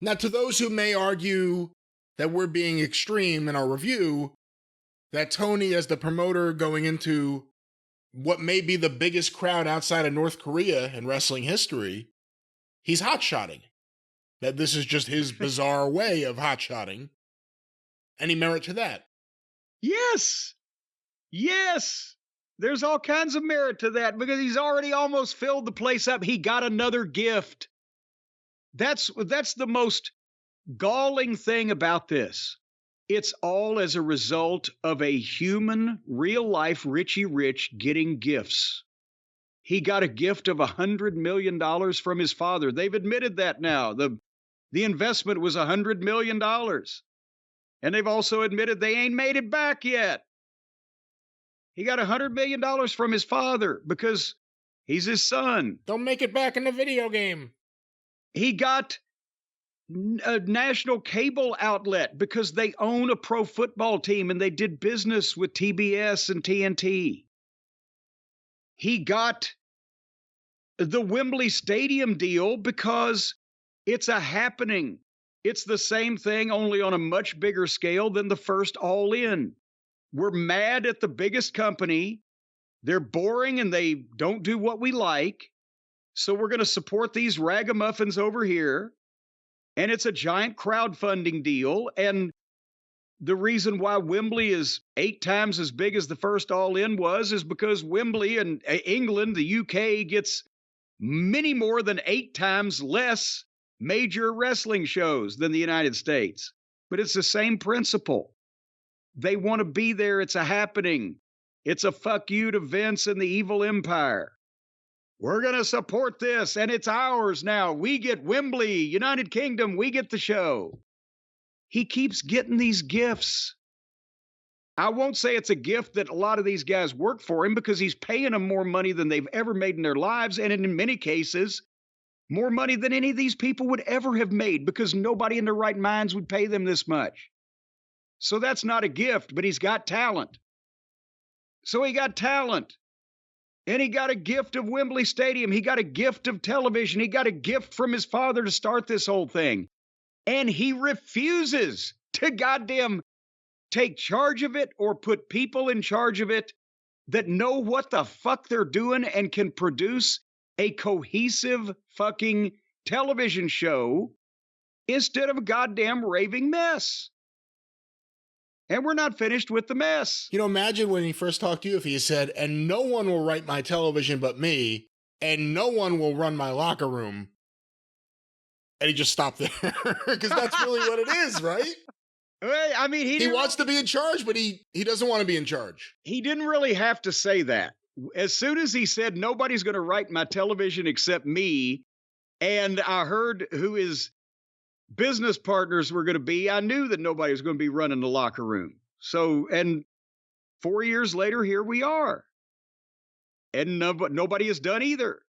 Now, to those who may argue that we're being extreme in our review, that Tony, as the promoter going into what may be the biggest crowd outside of North Korea in wrestling history, he's hotshotting. That this is just his bizarre way of hotshotting. Any merit to that? Yes. Yes. There's all kinds of merit to that because he's already almost filled the place up. He got another gift. That's the most galling thing about this. It's all as a result of a human, real-life Richie Rich getting gifts. He got a gift of $100 million from his father. They've admitted that now. The investment was $100 million. And they've also admitted they ain't made it back yet. He got $100 million from his father because he's his son. Don't make it back in the video game. He got a national cable outlet because they own a pro football team and they did business with TBS and TNT. He got the Wembley Stadium deal because it's a happening. It's the same thing, only on a much bigger scale than the first All In. We're mad at the biggest company. They're boring and they don't do what we like. So we're going to support these ragamuffins over here. And it's a giant crowdfunding deal. And the reason why Wembley is 8 times as big as the first All In is because Wembley and England, the UK, gets many more than 8 times less major wrestling shows than the United States. But it's the same principle. They want to be there. It's a happening. It's a fuck you to Vince and the evil empire. We're going to support this, and it's ours now. We get Wembley, United Kingdom, we get the show. He keeps getting these gifts. I won't say it's a gift that a lot of these guys work for him because he's paying them more money than they've ever made in their lives, and in many cases, more money than any of these people would ever have made because nobody in their right minds would pay them this much. So that's not a gift, but he's got talent. So he got talent. And he got a gift of Wembley Stadium. He got a gift of television. He got a gift from his father to start this whole thing. And he refuses to goddamn take charge of it or put people in charge of it that know what the fuck they're doing and can produce a cohesive fucking television show instead of a goddamn raving mess. And we're not finished with the mess. You know, imagine when he first talked to you, if he said, and no one will write my television but me, and no one will run my locker room. And he just stopped there. Because that's really what it is, right? I mean, he wants to be in charge, but he doesn't want to be in charge. He didn't really have to say that. As soon as he said, nobody's going to write my television except me, and I heard who his business partners were going to be, I knew that nobody was going to be running the locker room. So, and 4 years later, here we are. And nobody has done either.